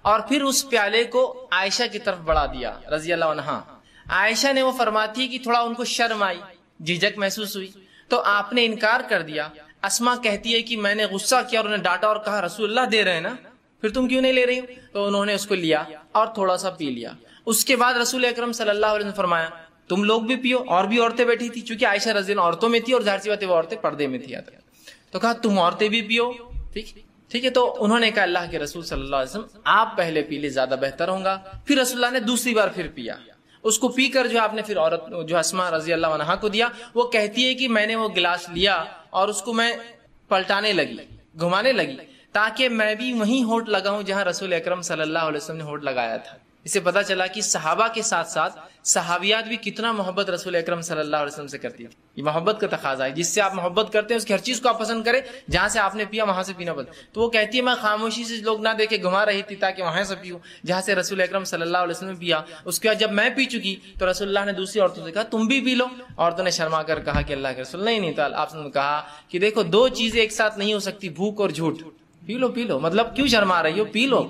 اور پھر اس پیالے کو عائشہ کی طرف بڑھا دیا رضی اللہ عنہا. عائشہ نے وہ فرماتی ہے کہ تھوڑا ان کو شرم آئی، جھجک محسوس ہوئی، تو آپ نے انکار کر دیا. اسما کہتی ہے کہ میں نے غصہ کیا اور انہیں ڈانٹا اور کہا رسول اللہ دے رہے ہیں نا، پھر تم کیوں نہیں لے رہی ہو؟ تو انہوں نے اس کو لیا اور تھوڑا سا پی لیا. اس کے بعد رسول اکرم صلی اللہ علیہ وسلم نے فرمایا تم لوگ بھی پیو. اور بھی عورتیں بیٹھی تھی، چونکہ عائشہ رضی اللہ عورتوں میں تھی اور ظاہر سی بات ہے وہ عورتیں پردے میں تھی، تو کہا تم عورتیں بھی پیو. ٹھیک ہے. تو انہوں نے کہا اللہ کے رسول صلی اللہ علیہ وسلم آپ پہلے پی لے، زیادہ بہتر ہوگا. پھر رسول اللہ نے دوسری بار پھر پیا. اس کو پی کر جو آپ نے پھر عورت جو اسما رضی اللہ عنہا کو دیا. وہ کہتی ہے کہ میں نے وہ گلاس لیا اور اس کو میں پلٹانے لگی، گھمانے لگی، تاکہ میں بھی وہیں ہونٹ لگاؤں جہاں رسول اکرم صلی اللہ علیہ وسلم نے ہونٹ لگایا تھا. اس سے پتہ چلا کہ صحابہ کے ساتھ ساتھ صحابیات بھی کتنا محبت رسول اکرم صلی اللہ علیہ وسلم سے کرتی تھی. یہ محبت کا تقاضا ہے، جس سے آپ محبت کرتے ہیں اس کی ہر چیز کو آپ پسند کریں. جہاں سے آپ نے پیا وہاں سے پینا پسند. تو وہ کہتی ہے میں خاموشی سے لوگ نہ دیکھے گھما رہی تھی تاکہ وہاں سے پیوں جہاں سے رسول اکرم صلی اللہ علیہ وسلم نے پیا. اس کے بعد جب میں پی چکی تو رسول اللہ نے دوسری عورتوں سے کہا تم بھی پی لو. عورتوں نے شرما کر کہا کہ اللہ کے رسول نہیں تعالی. آپ نے کہا کہ دیکھو دو چیزیں ایک ساتھ نہیں ہو سکتی، بھوک اور جھوٹ. پی لو. مطلب کیوں شرما رہی ہو؟ پی لو.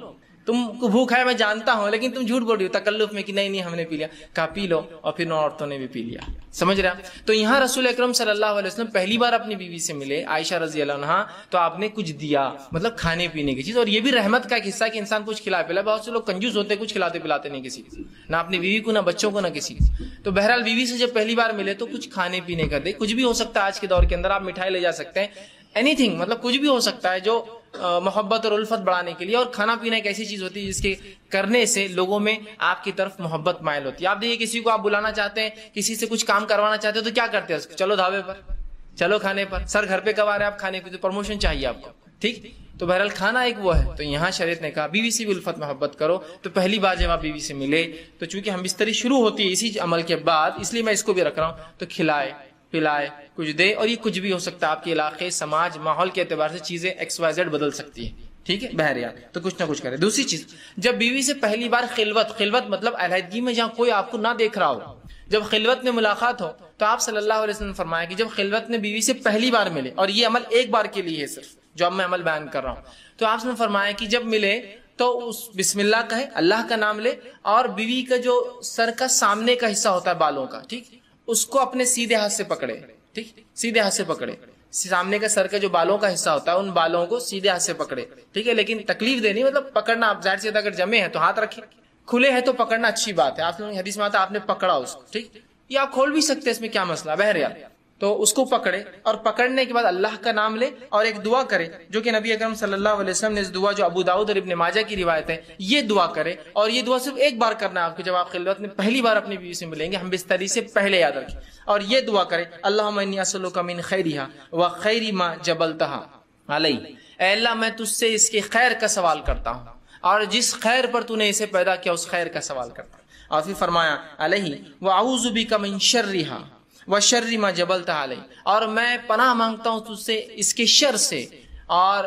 تم کو بھوک ہے میں جانتا ہوں، لیکن تم جھوٹ بول رہی ہو تکلف میں کہ نہیں ہم نے پی لیا. کہا پی لو، اور پھر عورتوں نے بھی پی لیا. سمجھ رہا؟ تو یہاں رسول اکرم صلی اللہ علیہ وسلم پہلی بار اپنی بیوی سے ملے عائشہ رضی اللہ عنہا، تو آپ نے کچھ دیا، مطلب کھانے پینے کی چیز. اور یہ بھی رحمت کا حصہ کہ انسان کچھ کھلا پلا. بہت سے لوگ کنجوس ہوتے ہیں، کچھ کھلاتے پلاتے نہیں کسی کو، نہ اپنی بیوی کو، نہ بچوں کو، نہ کسی کو. تو بہرحال بیوی سے جب پہلی بار ملے تو کچھ کھانے پینے کا دے. کچھ بھی ہو سکتا ہے، آج کے دور کے اندر آپ مٹھائی لے جا سکتے ہیں، اینی تھنگ، مطلب کچھ بھی ہو سکتا ہے جو محبت اور الفت بڑھانے کے لیے. اور کھانا پینا ایک ایسی چیز ہوتی ہے جس کے کرنے سے لوگوں میں آپ کی طرف محبت مائل ہوتی ہے. آپ دیکھیے کسی کو آپ بلانا چاہتے ہیں، کسی سے کچھ کام کروانا چاہتے ہیں تو کیا کرتے ہیں؟ چلو ڈھابے پر، چلو کھانے پر. سر گھر پہ کب آ رہے ہیں آپ کھانے پہ؟ تو پروموشن چاہیے آپ کو. ٹھیک. تو بہرحال کھانا ایک وہ ہے. تو یہاں شریعت نے کہا بیوی سے بھی الفت محبت کرو. تو پہلی بار جب آپ بیوی سے ملے تو چونکہ ہم بستری شروع ہوتی ہے اسی عمل کے بعد، اس لیے میں اس کو بھی رکھ رہا ہوں، تو کھلائے پلائے کچھ دے. اور یہ کچھ بھی ہو سکتا ہے، آپ کے علاقے، سماج، ماحول کے اعتبار سے چیزیں XYZ بدل سکتی ہیں. ٹھیک ہے بہرحال تو کچھ نہ کچھ کرے. دوسری چیز، جب بیوی سے پہلی بار خلوت مطلب علیحدگی میں جہاں کوئی آپ کو نہ دیکھ رہا ہو، جب خلوت میں ملاقات ہو، تو آپ صلی اللہ علیہ وسلم نے فرمایا کہ جب خلوت میں بیوی سے پہلی بار ملے، اور یہ عمل ایک بار کے لیے ہے صرف جو اب میں عمل بیان کر رہا ہوں، تو آپ نے فرمایا کہ جب ملے تو اس بسم اللہ کہے، اللہ کا نام لے، اور بیوی کا جو سر کا سامنے کا حصہ ہوتا ہے بالوں کا، ٹھیک، اس کو اپنے سیدھے ہاتھ سے پکڑے. ٹھیک، سیدھے ہاتھ سے پکڑے. سامنے کا سر کا جو بالوں کا حصہ ہوتا ہے ان بالوں کو سیدھے ہاتھ سے پکڑے. ٹھیک ہے، لیکن تکلیف دینی مطلب پکڑنا. آپ ظاہر سے اگر جمے ہیں تو ہاتھ رکھے، کھلے ہیں تو پکڑنا اچھی بات ہے. آپ نے حدیث میں آتا آپ نے پکڑا اس کو. ٹھیک، یہ آپ کھول بھی سکتے ہیں، اس میں کیا مسئلہ. بہرحال تو اس کو پکڑے، اور پکڑنے کے بعد اللہ کا نام لے اور ایک دعا کرے جو کہ نبی اکرم صلی اللہ علیہ وسلم نے اس دعا جو ابو داؤد اور ابن ماجہ کی روایت ہے، یہ دعا کرے. اور یہ دعا صرف ایک بار کرنا ہے آپ کو جب آپ خلوت میں پہلی بار اپنی بیوی سے ملیں گے. ہم بستری سے پہلے یاد رکھیں. اور یہ دعا کرے اللہم انی اسألک من خیرہا وخیر ما جبلتہا علی. اے اللہ میں تجھ سے اس کے خیر کا سوال کرتا ہوں، اور جس خیر پر تو نے اسے پیدا کیا اس خیر کا سوال کرتا ہوں. اور پھر فرمایا علیہ واعوذ بک من شرہا وشر ما جبلتہا علی. اور میں پناہ مانگتا ہوں تجھ سے اس کے شر سے، اور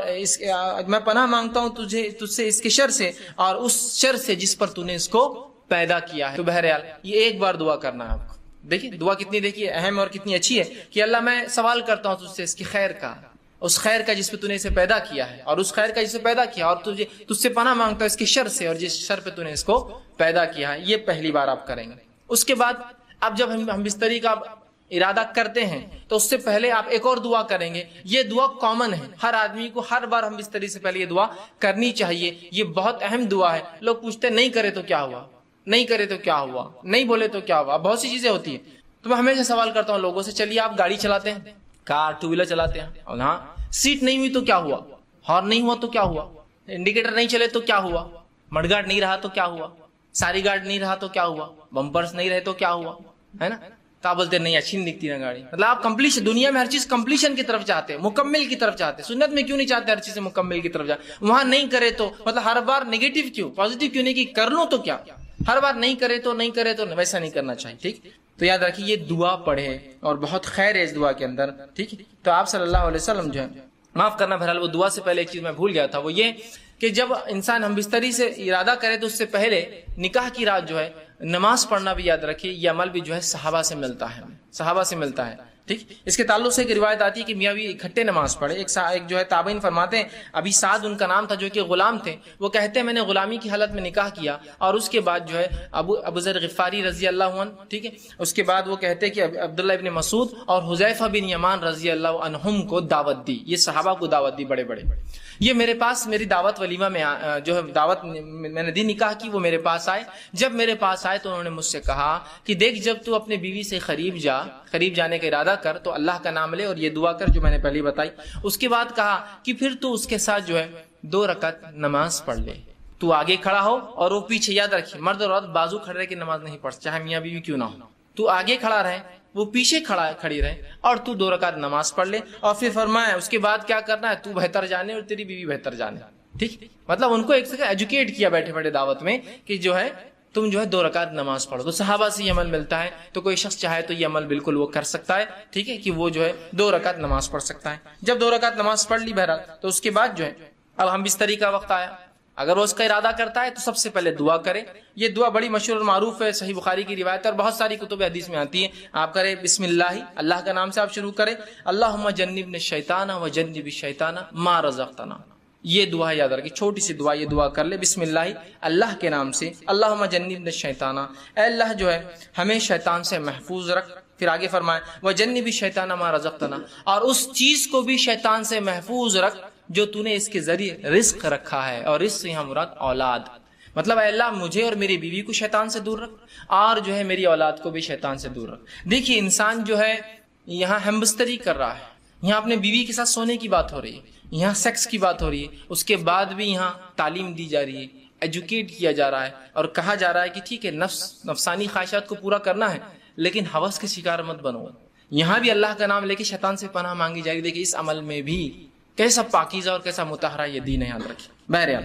میں پناہ مانگتا ہوں تجھ سے اس کے شر سے اور اس شر سے جس پر تو نے اس کو پیدا کیا ہے. تو بہرحال یہ ایک بار دعا کرنا ہے آپ کو. دیکھیے دعا کتنی دیکھیے اہم اور کتنی اچھی ہے کہ اللہ میں سوال کرتا ہوں تجھ سے اس کی خیر کا، اس خیر کا جس پہ تو نے اسے پیدا کیا ہے، اور اس خیر کا جسے پیدا کیا، اور تجھ سے پناہ مانگتا ہوں اس کے شر سے اور جس شر پہ تو نے اس کو پیدا کیا ہے. یہ پہلی بار آپ کریں گے. اس کے بعد اب جب ہم بستری کا ارادہ کرتے ہیں تو اس سے پہلے آپ ایک اور دعا کریں گے. یہ دعا کامن ہے، ہر آدمی کو ہر بار ہم بستری سے پہلے یہ دعا کرنی چاہیے. یہ بہت اہم دعا ہے. لوگ پوچھتے نہیں کرے تو کیا ہوا، نہیں کرے تو کیا ہوا، نہیں بولے تو کیا ہوا، بہت سی چیزیں ہوتی ہیں. تو میں ہمیشہ سوال کرتا ہوں لوگوں سے، چلیے آپ گاڑی چلاتے ہیں، کار ٹو ویلر چلاتے ہیں، اور ہاں سیٹ نہیں ہوئی تو کیا ہوا، ہارن نہیں ہوا تو کیا ہوا، انڈیکیٹر نہیں چلے تو کیا ہوا، مڈ گارڈ نہیں رہا تو کیا ہوا، ساری گارڈ نہیں رہا تو کیا ہوا، بمپرس نہیں رہے تو کیا ہوا، ہے نا. تو آپ بولتے نہیں اچھی نہیں دکھتی نا گاڑی. مطلب آپ کمپلیشن، دنیا میں ہر چیز کمپلیشن کی طرف چاہتے ہیں، مکمل کی طرف چاہتے ہیں. سنت میں کیوں نہیں چاہتے ہر چیز مکمل کی طرف جائے؟ وہاں نہیں کرے تو مطلب ہر بار نیگیٹو کیوں، پازیٹیو کیوں نہیں کہ کر لوں تو کیا، ہر بار نہیں کرے تو ویسا نہیں کرنا چاہیے. ٹھیک، تو یاد رکھیے یہ دعا پڑھے اور بہت خیر ہے اس دعا کے اندر. ٹھیک، تو آپ صلی اللہ علیہ وسلم جو ہے، معاف کرنا بہرحال وہ دعا سے پہلے ایک چیز میں بھول گیا تھا، وہ یہ کہ جب انسان ہم بستری سے ارادہ کرے تو اس سے پہلے نکاح کی رات جو ہے نماز پڑھنا بھی یاد رکھیے. یہ عمل بھی جو ہے صحابہ سے ملتا ہے، صحابہ سے ملتا ہے. ٹھیک، اس کے تعلق سے ایک روایت آتی ہے کہ میاں بھی اکٹھے نماز پڑھے. ایک جو ہے تابعین فرماتے ہیں ابھی سعد ان کا نام تھا جو کہ غلام تھے، وہ کہتے ہیں میں نے غلامی کی حالت میں نکاح کیا اور اس کے بعد جو ہے ابو ذر غفاری رضی اللہ عنہ، ٹھیک ہے، اس کے بعد وہ کہتے ہیں کہ عبداللہ ابن مسعود اور حذیفہ بن یمان رضی اللہ عنہم کو دعوت دی. یہ صحابہ کو دعوت دی بڑے بڑے. یہ میرے پاس میری دعوت ولیمہ میں جو ہے دعوت میں نے دی نکاح کی، وہ میرے پاس آئے. جب میرے پاس آئے تو انہوں نے مجھ سے کہا کہ دیکھ جب تو اپنے بیوی سے قریب جانے کا ارادہ کر تو اللہ کا نام لے اور یہ دعا کر جو میں نے پہلے بتائی. اس کے بعد کہا کہ پھر تو اس کے ساتھ جو ہے 2 رکعت نماز پڑھ لے. تو آگے کھڑا ہو اور وہ پیچھے. یاد رکھیے مرد اور عورت بازو کھڑے رہ کے نماز نہیں پڑھ، چاہے میاں بیوی کیوں نہ ہو. تو آگے کھڑا رہے، وہ پیچھے کھڑی رہے اور تو 2 رکعت نماز پڑھ لے. اور پھر فرمایا اس کے بعد کیا کرنا ہے، تو بہتر جانے اور تیری بیوی بہتر جانے. ٹھیک، مطلب ان کو ایک سے ایجوکیٹ کیا بیٹھے بیٹھے دعوت میں کہ جو ہے تم جو ہے 2 رکعت نماز پڑھو. تو صحابہ سے یہ عمل ملتا ہے، تو کوئی شخص چاہے تو یہ عمل بالکل وہ کر سکتا ہے. ٹھیک ہے، کہ وہ جو ہے 2 رکعت نماز پڑھ سکتا ہے. جب 2 رکعت نماز پڑھ لی بہرحال، تو اس کے بعد جو ہے اب ہم بستری کا وقت آیا. اگر وہ اس کا ارادہ کرتا ہے تو سب سے پہلے دعا کرے. یہ دعا بڑی مشہور اور معروف ہے، صحیح بخاری کی روایت ہے اور بہت ساری کتب حدیث میں آتی ہے. آپ کرے بسم اللہ کا نام سے آپ شروع کرے، اللہم جنبنا الشیطان وجنب الشیطان ما رزقتنا. یہ دعا یاد رکھیں، چھوٹی سی دعا. یہ دعا کر لے بسم اللہ کے نام سے، اللہم جنبنا الشیطان، اے اللہ جو ہے ہمیں شیطان سے محفوظ رکھ. پھر آگے فرمائے وجنب الشیطان ما رزقتنا، اور اس چیز کو بھی شیطان سے محفوظ رکھ جو تو نے اس کے ذریعے رزق رکھا ہے. اور رزق سے یہاں مراد اولاد، مطلب اے اللہ مجھے اور میری بیوی کو شیطان سے دور رکھ اور جو ہے میری اولاد کو بھی شیطان سے دور رکھ. دیکھیے انسان جو ہے یہاں ہم بستری کر رہا ہے، یہاں اپنے بیوی کے ساتھ سونے کی بات ہو رہی ہے، یہاں سیکس کی بات ہو رہی ہے. اس کے بعد بھی یہاں تعلیم دی جا رہی ہے، ایجوکیٹ کیا جا رہا ہے اور کہا جا رہا ہے کہ ٹھیک ہے نفسانی خواہشات کو پورا کرنا ہے لیکن ہوس کے شکار مت بنو. یہاں بھی اللہ کا نام لے کے شیطان سے پناہ مانگی جائے گی. دیکھیے اس عمل میں بھی کیسا پاکیزہ اور کیسا مطہرہ یہ دین ہے، یاد رکھیں. بہرحال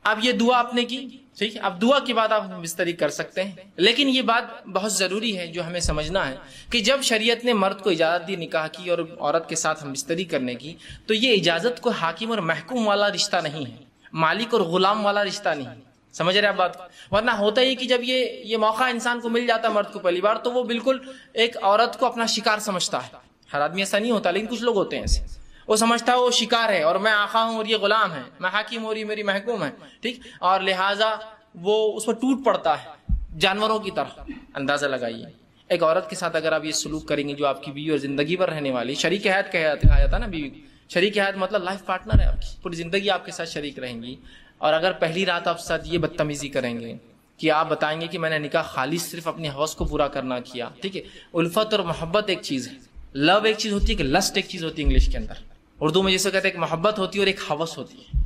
اب یہ دعا آپ نے کی، ٹھیک ہے، اب دعا کے بعد آپ بستری کر سکتے ہیں. لیکن یہ بات بہت ضروری ہے جو ہمیں سمجھنا ہے کہ جب شریعت نے مرد کو اجازت دی نکاح کی اور عورت کے ساتھ ہم بستری کرنے کی، تو یہ اجازت کو حاکم اور محکوم والا رشتہ نہیں ہے، مالک اور غلام والا رشتہ نہیں ہے. سمجھ رہے آپ بات کو؟ ورنہ ہوتا ہی کہ جب یہ موقع انسان کو مل جاتا مرد کو پہلی بار تو وہ بالکل ایک عورت کو اپنا شکار سمجھتا ہے. ہر آدمی ایسا نہیں ہوتا لیکن کچھ لوگ ہوتے ہیں ایسے. وہ سمجھتا ہے وہ شکار ہے اور میں آقا ہوں اور یہ غلام ہے، میں حاکم ہوں اور یہ میری محکوم ہے. ٹھیک، اور لہٰذا وہ اس پر ٹوٹ پڑتا ہے جانوروں کی طرح. اندازہ لگائیے ایک عورت کے ساتھ اگر آپ یہ سلوک کریں گے جو آپ کی بیوی اور زندگی پر رہنے والی شریک حیات کہا جاتا نا بیوی. شریک حیات مطلب لائف پارٹنر ہے آپ کی، پوری زندگی آپ کے ساتھ شریک رہیں گی. اور اگر پہلی رات آپ ساتھ یہ بدتمیزی کریں گے کہ آپ بتائیں گے کہ میں نے نکاح خالص صرف اپنے حوث کو پورا کرنا کیا. ٹھیک ہے، الفت اور محبت ایک چیز ہے، لو ایک چیز ہوتی ہے کہ لسٹ ایک چیز ہوتی ہے انگلش کے اندر. اردو میں جیسے کہتے ہیں ایک محبت ہوتی ہے اور ایک ہوس ہوتی ہے.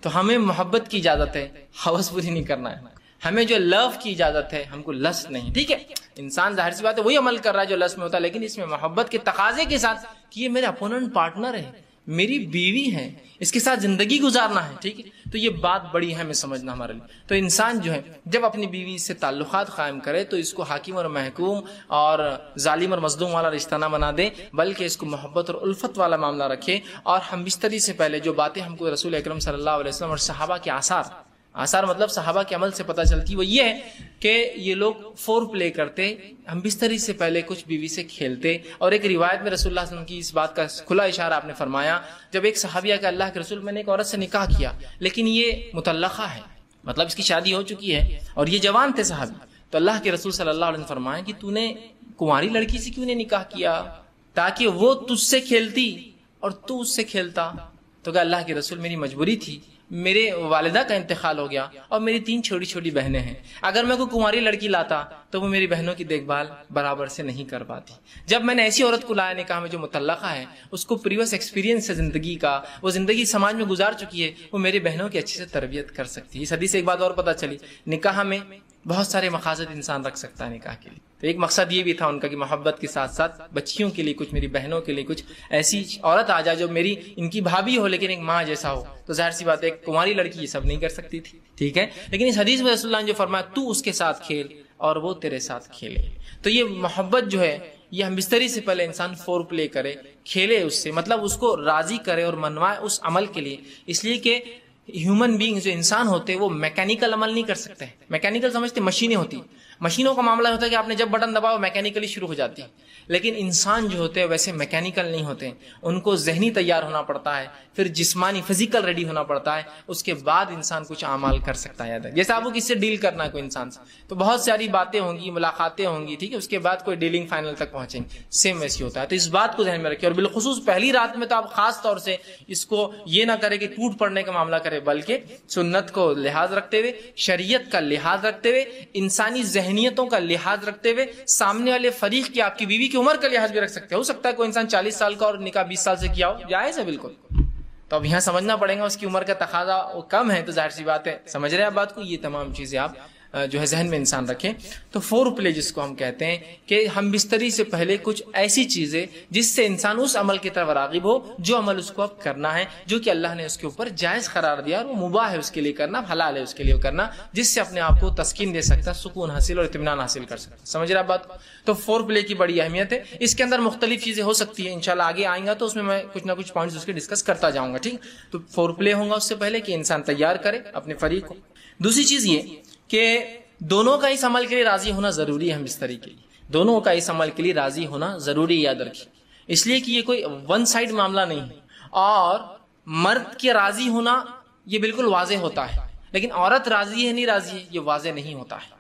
تو ہمیں محبت کی اجازت ہے، ہوس پوری نہیں کرنا ہے. ہمیں جو لو کی اجازت ہے، ہم کو لسٹ نہیں. ٹھیک ہے، انسان ظاہر سی بات ہے وہی عمل کر رہا ہے جو لسٹ میں ہوتا ہے، لیکن اس میں محبت کے تقاضے کے ساتھ کہ یہ میرے اپوننٹ پارٹنر ہے، میری بیوی ہے، اس کے ساتھ زندگی گزارنا ہے. ٹھیک ہے، تو یہ بات بڑی ہے ہمیں سمجھنا ہمارے لیے. تو انسان جو ہے جب اپنی بیوی سے تعلقات قائم کرے تو اس کو حاکم اور محکوم اور ظالم اور مظلوم والا رشتہ نہ بنا دے، بلکہ اس کو محبت اور الفت والا معاملہ رکھے. اور ہم بستری سے پہلے جو باتیں ہم کو رسول اکرم صلی اللہ علیہ وسلم اور صحابہ کے آثار مطلب صحابہ کے عمل سے پتہ چلتی، وہ یہ ہے کہ یہ لوگ فور پلے کرتے، ہم بستری سے پہلے کچھ بیوی سے کھیلتے. اور ایک روایت میں رسول اللہ صلی اللہ علیہ وسلم کی اس بات کا کھلا اشارہ آپ نے فرمایا جب ایک صحابیہ کہ اللہ کے رسول میں نے ایک عورت سے نکاح کیا لیکن یہ مطلقہ ہے، مطلب اس کی شادی ہو چکی ہے اور یہ جوان تھے صحابی. تو اللہ کے رسول صلی اللہ علیہ وسلم فرمایا کہ تو نے کنواری لڑکی سے کیوں نے نکاح کیا تاکہ وہ تجھ سے کھیلتی اور تو اس سے کھیلتا. تو کہ اللہ کے رسول میری مجبوری تھی، میرے والدہ کا انتقال ہو گیا اور میری 3 چھوٹی چھوٹی بہنیں ہیں، اگر میں کوئی کنواری لڑکی لاتا تو وہ میری بہنوں کی دیکھ بھال برابر سے نہیں کر پاتی. جب میں نے ایسی عورت کو لایا نکاح میں جو مطلقہ ہے، اس کو پریویس ایکسپیرینس ہے زندگی کا، وہ زندگی سماج میں گزار چکی ہے، وہ میری بہنوں کی اچھے سے تربیت کر سکتی ہے. اس حدیث سے ایک بات اور پتہ چلی، نکاح میں بہت سارے مقاصد انسان رکھ سکتا ہے نکاح کے لیے. تو ایک مقصد یہ بھی تھا ان کا کہ محبت کے ساتھ ساتھ بچیوں کے لیے کچھ، میری بہنوں کے لیے کچھ ایسی عورت آ جائے جو میری ان کی بھابھی ہو لیکن ایک ماں جیسا ہو. تو ظاہر سی بات ہے ایک کنواری لڑکی یہ سب نہیں کر سکتی تھی. ٹھیک ہے، لیکن اس حدیث میں رسول اللہ نے جو فرمایا تو اس کے ساتھ کھیل اور وہ تیرے ساتھ کھیلے. تو یہ محبت جو ہے یہ ہم بستری سے پہلے انسان فور پلے کرے، کھیلے اس سے، مطلب اس کو راضی کرے اور منوائے اس عمل کے لیے. اس لیے کہ ہیومن بینگ جو انسان ہوتے وہ میکینیکل عمل نہیں کر سکتے. میکینیکل سمجھتے مشینیں ہوتی، مشینوں کا معاملہ ہوتا ہے کہ آپ نے جب بٹن دباؤ میکینیکلی شروع ہو جاتی ہے، لیکن انسان جو ہوتے ہیں ویسے میکینیکل نہیں ہوتے، ان کو ذہنی تیار ہونا پڑتا ہے، پھر جسمانی فزیکل ریڈی ہونا پڑتا ہے، اس کے بعد انسان کچھ اعمال کر سکتا ہے. جیسے آپ کو کس سے ڈیل کرنا ہے کوئی انسان سے، تو بہت ساری باتیں ہوں گی، ملاقاتیں ہوں گی، ٹھیک ہے، اس کے بعد کوئی ڈیلنگ فائنل تک پہنچیں گے. سیم ویسی ہوتا ہے. تو اس بات کو ذہن میں رکھیں، اور بالخصوص پہلی رات میں تو آپ خاص طور سے اس کو یہ نہ کرے کہ ٹوٹ پڑنے کا معاملہ کرے، بلکہ سنت کو لحاظ رکھتے ہوئے، شریعت کا لحاظ رکھتے ہوئے، انسانی ذہنیتوں کا لحاظ رکھتے ہوئے، سامنے والے فریق کی، آپ کی بیوی کی عمر کا لحاظ بھی رکھ سکتے ہیں. ہو سکتا ہے کوئی انسان 40 سال کا اور نکاح 20 سال سے کیا ہو، جائز ہے بالکل. تو اب یہاں سمجھنا پڑے گا اس کی عمر کا تقاضا وہ کم ہے، تو ظاہر سی بات ہے سمجھ رہے ہیں آپ بات کو. یہ تمام چیزیں آپ جو ہے ذہن میں انسان رکھیں. تو فور پلے جس کو ہم کہتے ہیں کہ ہم بستری سے پہلے کچھ ایسی چیزیں جس سے انسان اس عمل کی طرف راغب ہو جو عمل اس کو اب کرنا ہے، جو کہ اللہ نے اس کے اوپر جائز قرار دیا اور وہ مباح ہے اس کے لیے کرنا، حلال ہے اس کے لیے کرنا، جس سے اپنے آپ کو تسکین دے سکتا، سکون حاصل اور اطمینان حاصل کر سکتا. سمجھ رہے آپ بات کو. تو فور پلے کی بڑی اہمیت ہے. اس کے اندر مختلف چیزیں ہو سکتی ہیں، انشاءاللہ آگے آئیں گا تو اس میں کچھ نہ کچھ پوائنٹس اس کے ڈسکس کرتا جاؤں گا. ٹھیک. تو فور پلے ہوگا اس سے پہلے کہ انسان تیار کرے اپنے فریق کو. دوسری چیز یہ کہ دونوں کا اس عمل کے لیے راضی ہونا ضروری ہے. ہم بستری کے لیے دونوں کا اس عمل کے لیے راضی ہونا ضروری، یاد رکھیے، اس لیے کہ یہ کوئی ون سائڈ معاملہ نہیں ہے. اور مرد کے راضی ہونا یہ بالکل واضح ہوتا ہے، لیکن عورت راضی ہے نہیں راضی ہے یہ واضح نہیں ہوتا ہے.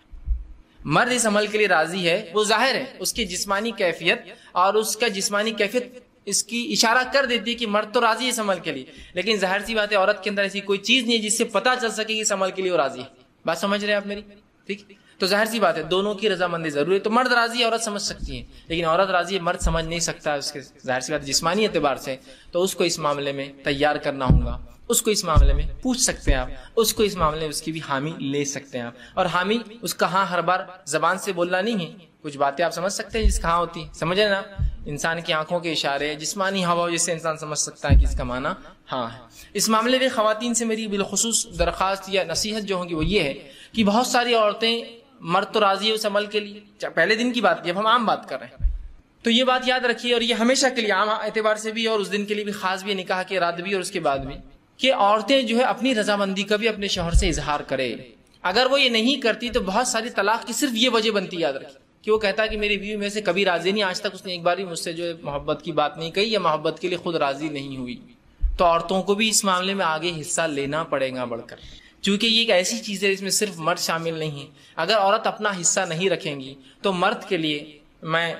مرد اس عمل کے لیے راضی ہے، وہ ظاہر ہے، اس کی جسمانی کیفیت اور اس کا جسمانی کیفیت اس کی اشارہ کر دیتی ہے کہ مرد تو راضی ہے اس عمل کے لیے، لیکن ظاہر سی بات ہے عورت کے اندر ایسی کوئی چیز نہیں ہے جس سے پتہ چل سکے کہ اس عمل کے لیے وہ راضی ہے. بات سمجھ رہے ہیں آپ میری؟ ٹھیک. تو ظاہر سی بات ہے دونوں کی رضامندی ضروری ہے. تو مرد راضی ہے عورت سمجھ سکتی ہے، لیکن عورت راضی ہے مرد سمجھ نہیں سکتا اس کے ظاہر سی بات جسمانی اعتبار سے. تو اس کو اس معاملے میں تیار کرنا ہوگا، اس کو اس معاملے میں پوچھ سکتے ہیں آپ، اس کو اس معاملے میں اس کی بھی حامی لے سکتے ہیں آپ. اور حامی اس کا ہاں ہر بار زبان سے بولنا نہیں ہے، کچھ باتیں آپ سمجھ سکتے ہیں جس کا ہاں ہوتی ہے. سمجھ رہے نا؟ انسان کی آنکھوں کے اشارے، جسمانی ہوا جس سے انسان سمجھ سکتا ہے کہ اس کا معنی ہاں ہے. اس معاملے میں خواتین سے میری بالخصوص درخواست یا نصیحت جو ہوگی وہ یہ ہے کہ بہت ساری عورتیں، مرد تو راضی ہے اس عمل کے لیے، پہلے دن کی بات کی، اب ہم عام بات کر رہے ہیں. تو یہ بات یاد رکھیے، اور یہ ہمیشہ کے لیے عام اعتبار سے بھی اور اس دن کے لیے بھی خاص بھی، نکاح کے رات بھی اور اس کے بعد بھی، کہ عورتیں جو ہے اپنی رضامندی کا بھی اپنے شوہر سے اظہار کرے. اگر وہ یہ نہیں کرتی تو بہت ساری طلاق کی صرف یہ وجہ بنتی، یاد رکھیے، کہ وہ کہتا ہے کہ میری بیوی میں سے کبھی راضی نہیں، آج تک اس نے ایک بار بھی مجھ سے جو ہے محبت کی بات نہیں کہی یا محبت کے لیے خود راضی نہیں ہوئی. تو عورتوں کو بھی اس معاملے میں آگے حصہ لینا پڑے گا بڑھ کر، کیونکہ یہ ایک ایسی چیز ہے جس میں صرف مرد شامل نہیں ہے. اگر عورت اپنا حصہ نہیں رکھیں گی تو مرد کے لیے، میں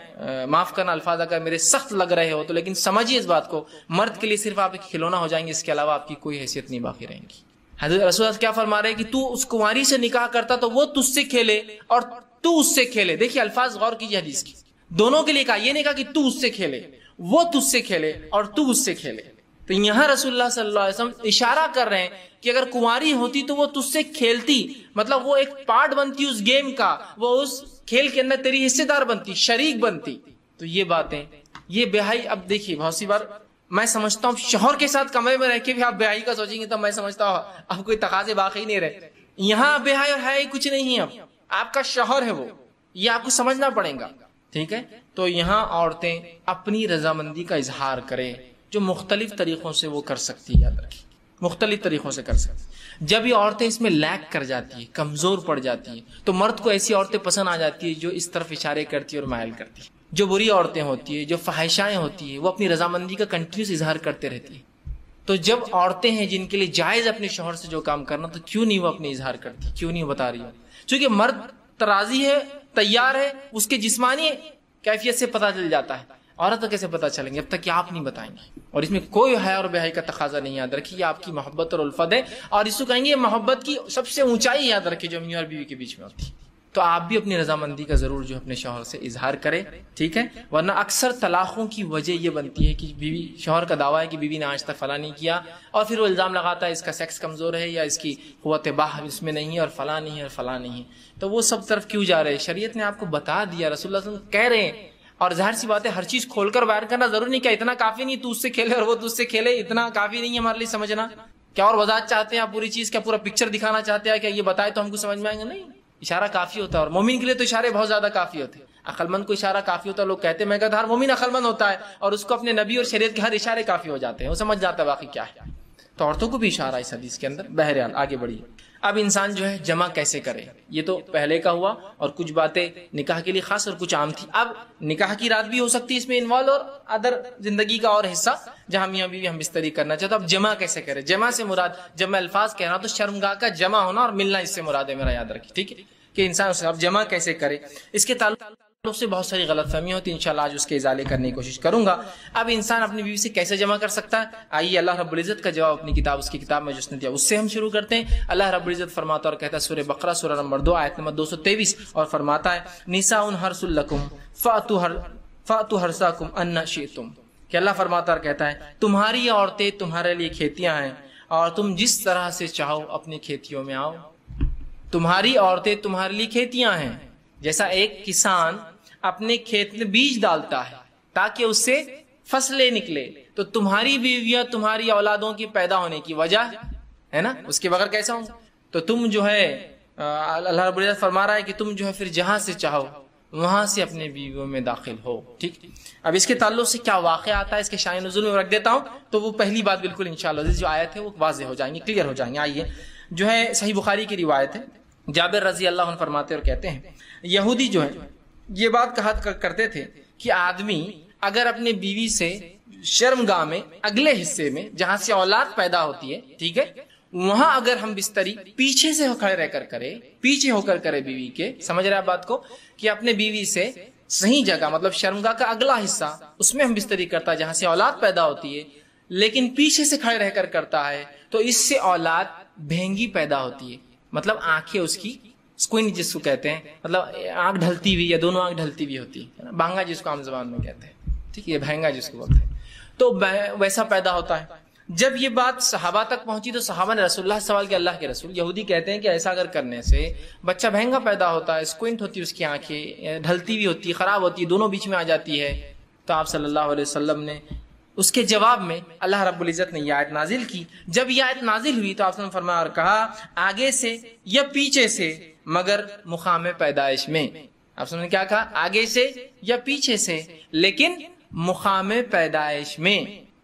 معاف کرنا الفاظ اگر میرے سخت لگ رہے ہو تو، لیکن سمجھیے اس بات کو، مرد کے لیے صرف آپ ایک کھلونا ہو جائیں گے، اس کے علاوہ آپ کی کوئی حیثیت نہیں باقی رہیں گی. حضرت رسول اللہ کیا فرما رہے ہیں کہ تو اس کنواری سے نکاح کرتا تو وہ تجھ سے کھیلے اور تو اس سے کھیلے. دیکھیے الفاظ غور کیجیے حدیث کی، دونوں کے لیے کہا، یہ نہیں کہا کہ تو اس سے کھیلے، وہ تجھ سے کھیلے اور تو اس سے کھیلے. تو یہاں رسول اللہ صلی اللہ علیہ وسلم اشارہ کر رہے ہیں کہ اگر کنواری ہوتی تو وہ تجھ سے کھیلتی، مطلب وہ ایک پارٹ بنتی اس گیم کا، وہ اس کھیل کے اندر تیری حصے دار بنتی، شریک بنتی. تو یہ باتیں، یہ بیاہی، اب دیکھیے بہت سی بار میں سمجھتا ہوں شوہر کے ساتھ کمرے میں رہ کے بھی آپ بیاہی کا سوچیں گے تو میں سمجھتا ہوں اب کوئی تقاضے باقی نہیں رہے. یہاں بیاہی اور ہے کچھ نہیں ہے، اب آپ کا شوہر ہے وہ، یہ آپ کو سمجھنا پڑے گا. ٹھیک ہے. تو یہاں عورتیں اپنی رضامندی کا اظہار کریں جو مختلف طریقوں سے وہ کر سکتی ہے، یاد رکھیں مختلف طریقوں سے کر سکتی. جب یہ عورتیں اس میں لیک کر جاتی ہیں، کمزور پڑ جاتی ہیں، تو مرد کو ایسی عورتیں پسند آ جاتی ہیں جو اس طرف اشارے کرتی ہیں اور مائل کرتی ہیں. جو بری عورتیں ہوتی ہیں، جو فحاشائیں ہوتی ہیں، وہ اپنی رضامندی کا کنٹینیوس اظہار کرتے رہتی ہیں. تو جب عورتیں ہیں جن کے لیے جائز اپنے شوہر سے جو کام کرنا، تو کیوں نہیں وہ اپنے اظہار کرتی، کیوں نہیں بتا رہی ہے؟ چونکہ مرد راضی ہے، تیار ہے، اس کے جسمانی کیفیت سے پتہ چل جاتا ہے. عورت کو کیسے پتہ چلیں گے؟ اب تک کہ آپ نہیں بتائیں گے. اور اس میں کوئی حیا اور بے حیائی کا تقاضا نہیں. یاد رکھیے آپ کی محبت اور الفت ہے، اور اس کو کہیں گے محبت کی سب سے اونچائی، یاد رکھیے، جو میاں اور بیوی کے بیچ میں ہوتی ہے. تو آپ بھی اپنی رضامندی کا ضرور جو اپنے شوہر سے اظہار کریں. ٹھیک ہے. ورنہ اکثر طلاقوں کی وجہ یہ بنتی ہے کہ بیوی، شوہر کا دعویٰ ہے کہ بیوی نے آج تک فلاں نہیں کیا، اور پھر وہ الزام لگاتا ہے اس کا سیکس کمزور ہے یا اس کی قوت باہ اس میں نہیں ہے اور فلاں نہیں ہے اور فلاں نہیں ہے. تو وہ سب طرف کیوں جا رہے ہیں؟ شریعت نے آپ کو بتا دیا، رسول اللہ صلی اللہ علیہ وسلم کہہ رہے ہیں. اور ظاہر سی بات ہے ہر چیز کھول کر بیان کرنا ضروری نہیں، کہ اتنا کافی نہیں تو اس سے کھیلے اور وہ تجھ سے کھیلے، اتنا کافی نہیں ہے ہمارے لیے سمجھنا. کیا اور وضاحت چاہتے ہیں آپ پوری چیز؟ کیا پورا پکچر دکھانا چاہتے ہیں؟ کیا یہ بتائے تو ہم کو سمجھ میں آئیں گے؟ نہیں، اشارہ کافی ہوتا ہے. اور مومن کے لیے تو اشارے بہت زیادہ کافی ہوتے ہیں. عقل مند کو اشارہ کافی ہوتا ہے. لوگ کہتے ہیں، میں کہتا ہر مومن عقل مند ہوتا ہے اور اس کو اپنے نبی اور شریعت کے ہر اشارے کافی ہو جاتے ہیں، وہ سمجھ جاتا ہے واقعی کیا ہے. تو عورتوں کو بھی اشارہ اس حدیث کے اندر. بہرحال آگے بڑھیے. اب انسان جو ہے جمع کیسے کرے، یہ تو پہلے کا ہوا اور کچھ باتیں نکاح کے لیے خاص اور کچھ عام تھی. اب نکاح کی رات بھی ہو سکتی ہے اس میں انوالو اور ادر زندگی کا اور حصہ جہاں میاں بیوی ہم بستری کرنا چاہتے. اب جمع کیسے کرے؟ جمع سے مراد جب میں الفاظ کہہ رہا ہوں تو شرمگاہ کا جمع ہونا اور ملنا اس سے مراد ہے، میرا یاد رکھیے، ٹھیک ہے، کہ انسان اس اب جمع کیسے کرے. اس کے تعلق سے بہت ساری غلط فہمیاں ہوتی ہیں، انشاءاللہ آج اس کے ازالے کرنے کی کوشش کروں گا. اب انسان اپنی بیوی سے کیسے جمع کر سکتا ہے؟ آئیے اللہ رب العزت کا جواب اپنی کتاب، اس کی کتاب میں جس نے دیا اس سے ہم شروع کرتے ہیں. اللہ رب العزت فرماتا اور کہتا ہے سورہ بقرہ سورہ نمبر 2 آیت نمبر 223 اور فرماتا ہے نساء حرث لکم فأتوا حرثکم ان شئتم، کہ اللہ فرماتا اور کہتا ہے تمہاری عورتیں تمہارے لیے کھیتیاں ہیں اور تم جس طرح سے چاہو اپنی کھیتیوں میں آؤ. تمہاری عورتیں تمہارے لیے کھیتیاں ہیں، جیسا ایک کسان اپنے کھیت میں بیج ڈالتا ہے تاکہ اس سے فصلیں نکلے، تو تمہاری بیویاں تمہاری اولادوں کی پیدا ہونے کی وجہ ہے نا، اس کے بغیر کیسا ہوں. تو تم جو ہے اللہ رب العزت فرما رہا ہے کہ تم جو ہے پھر جہاں سے چاہو وہاں سے اپنے بیویوں میں داخل ہو. ٹھیک، اب اس کے تعلق سے کیا واقعہ آتا ہے اس کے شائع نزول میں رکھ دیتا ہوں، تو وہ پہلی بات بالکل انشاءاللہ جو آیت ہے وہ واضح ہو جائیں گی، کلیئر ہو جائیں گے. آئیے جو ہے صحیح بخاری کی روایت ہے، جابر رضی اللہ عنہ فرماتے اور کہتے ہیں یہودی جو ہے یہ بات کہا کرتے تھے کہ آدمی اگر اپنے بیوی سے شرمگاہ میں اگلے حصے میں جہاں سے اولاد پیدا ہوتی ہے، ٹھیک ہے، وہاں اگر ہم بستری پیچھے سے کھڑے رہ کر کرے، پیچھے ہو کر کرے بیوی کے، سمجھ رہے ہیں بات کو، کہ اپنے بیوی سے صحیح جگہ مطلب شرمگاہ کا اگلا حصہ اس میں ہم بستری کرتا ہے جہاں سے اولاد پیدا ہوتی ہے، لیکن پیچھے سے کھڑے رہ کر کرتا ہے تو اس سے اولاد بھینگی پیدا ہوتی ہے، مطلب آنکھیں اس کی سکوئن جس کو کہتے ہیں، مطلب آنکھ ڈھلتی ہوئی یا دونوں آنکھ ڈھلتی ہوئی ہوتی ہے، بھانگا جس کو عام زبان میں کہتے ہیں، ٹھیک ہے، یہ بھینگا جس کو بولتے ہیں، تو ویسا پیدا ہوتا ہے. جب یہ بات صحابہ تک پہنچی تو صحابہ نے رسول اللہ سوال کیا، اللہ کے رسول یہودی کہتے ہیں کہ ایسا اگر کرنے سے بچہ بھینگا پیدا ہوتا ہے، سکوئنٹ ہوتی ہے اس کی آنکھیں، ڈھلتی ہوئی ہوتی ہے، خراب ہوتی ہے، دونوں بیچ میں آ جاتی ہے. تو آپ صلی اللہ علیہ وسلم نے اس کے جواب میں اللہ رب العزت نے یہ آیت نازل کی. جب یہ آیت نازل ہوئی تو آپ نے فرمایا اور کہا آگے سے یا پیچھے سے مگر مقام پیدائش میں. آپ نے کیا کہا؟ آگے سے یا پیچھے سے لیکن مقام پیدائش میں.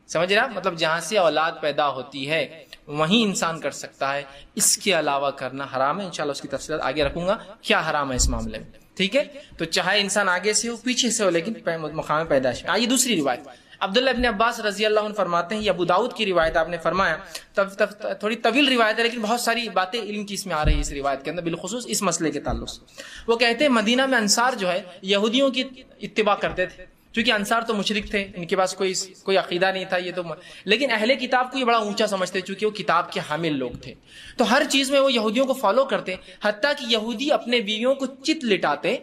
سمجھ رہا؟ مطلب جہاں سے اولاد پیدا ہوتی ہے وہیں انسان کر سکتا ہے، اس کے علاوہ کرنا حرام ہے. انشاءاللہ اس کی تفصیلات آگے رکھوں گا کیا حرام ہے اس معاملے میں، ٹھیک ہے. تو چاہے انسان آگے سے ہو پیچھے سے ہو لیکن مقام پیدائش میں. آئیے دوسری روایت، عبداللہ ابن عباس رضی اللہ عنہ فرماتے ہیں، یہ ابو داؤد کی روایت، آپ نے فرمایا تھوڑی طویل روایت ہے لیکن بہت ساری باتیں علم کی اس میں آ رہی ہے اس روایت کے اندر، بالخصوص اس مسئلے کے تعلق سے. وہ کہتے ہیں مدینہ میں انصار جو ہے یہودیوں کی اتباع کرتے تھے، کیونکہ انصار تو مشرک تھے، ان کے پاس کوئی عقیدہ نہیں تھا، یہ تو لیکن اہل کتاب کو یہ بڑا اونچا سمجھتے چونکہ وہ کتاب کے حامل لوگ تھے، تو ہر چیز میں وہ یہودیوں کو فالو کرتے، حتیٰ کہ یہودی اپنے بیویوں کو چت لٹاتے،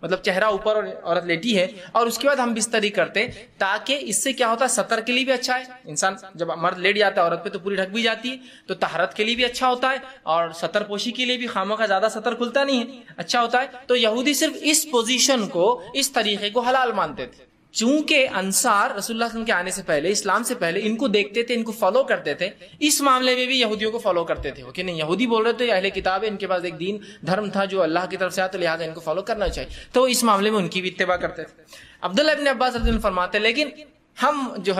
مطلب چہرہ اوپر اور عورت لیٹی ہے اور اس کے بعد ہم بستری کرتے، تاکہ اس سے کیا ہوتا ہے سطر کے لیے بھی اچھا ہے، انسان جب مرد لیٹ جاتا ہے عورت پہ تو پوری ڈھک بھی جاتی ہے، تو طہارت کے لیے بھی اچھا ہوتا ہے اور سطر پوشی کے لیے بھی خامہ کا زیادہ سطر کھلتا نہیں ہے، اچھا ہوتا ہے. تو یہودی صرف اس پوزیشن کو، اس طریقے کو حلال مانتے تھے. چونکہ انصار رسول اللہ صلی اللہ علیہ وسلم کے آنے سے پہلے، اسلام سے پہلے ان کو دیکھتے تھے، ان کو فالو کرتے تھے، اس معاملے میں بھی یہودیوں کو فالو کرتے تھے کہ نہیں یہودی بول رہے تھے اہل کتاب ہے، ان کے پاس ایک دین دھرم تھا جو اللہ کی طرف سے آتا، لہٰذا ان کو فالو کرنا چاہیے، تو اس معاملے میں ان کی بھی اتباع کرتے تھے. عبداللہ ابن عباس رضی اللہ عنہ فرماتے لیکن ہم جو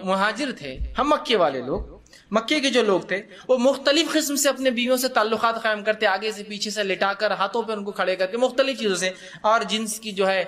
مہاجر تھے، ہم مکے والے لوگ، مکے کے جو لوگ تھے وہ مختلف قسم سے اپنے بیویوں سے تعلقات قائم کرتے، آگے سے پیچھے سے لٹا کر ہاتھوں پہ ان کو کھڑے کر کے مختلف چیزوں سے، اور جنس کی جو ہے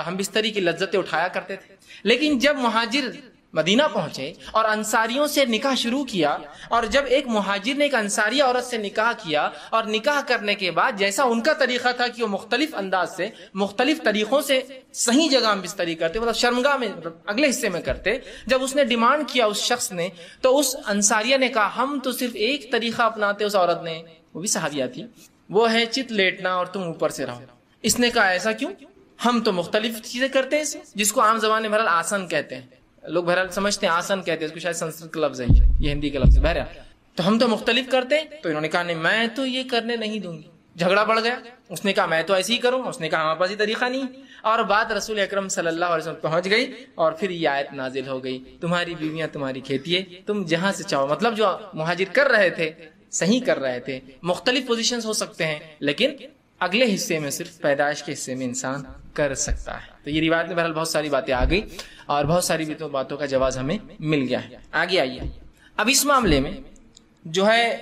ہم بستری کی لذتیں اٹھایا کرتے تھے. لیکن جب مہاجر مدینہ پہنچے اور انصاریوں سے نکاح شروع کیا، اور جب ایک مہاجر نے ایک انصاری عورت سے نکاح کیا اور نکاح کرنے کے بعد جیسا ان کا طریقہ تھا کہ وہ مختلف انداز سے مختلف طریقوں سے صحیح جگہ ہم بستری کرتے، مطلب شرمگاہ میں اگلے حصے میں کرتے، جب اس نے ڈیمانڈ کیا اس شخص نے، تو اس انصاریہ نے کہا ہم تو صرف ایک طریقہ اپناتے. اس عورت نے، وہ بھی صحابیہ تھی، وہ ہے چت لیٹنا اور تم اوپر سے رہو. اس نے کہا ایسا کیوں؟ ہم تو مختلف چیزیں کرتے ہیں، جس کو عام زبان میں بہرحال آسن کہتے ہیں، لوگ بہرحال سمجھتے ہیں آسن کہتے ہیں، اس کو شاید سنسکرت کا لفظ ہے، یہ ہندی کا لفظ ہے. بہرحال تو ہم تو مختلف کرتے ہیں. تو انہوں نے کہا نہیں میں تو یہ کرنے نہیں دوں گی. جھگڑا بڑھ گیا، اس نے کہا میں تو ایسے ہی کروں گا، اس نے کہا ہمارے پاس یہ طریقہ نہیں، اور بات رسول اکرم صلی اللہ علیہ وسلم پہنچ گئی اور پھر یہ آیت نازل ہو گئی تمہاری بیویاں تمہاری کھیتی ہے، تم جہاں سے چاہو. مطلب جو مہاجر کر رہے تھے صحیح کر رہے تھے، مختلف پوزیشنز ہو سکتے ہیں لیکن اگلے حصے میں صرف پیدائش کے حصے میں انسان کر سکتا ہے. تو یہ روایت میں بہرحال بہت ساری باتیں آ گئی اور بہت ساری باتوں کا جواز ہمیں مل گیا ہے. آگے آئیے، اب اس معاملے میں جو ہے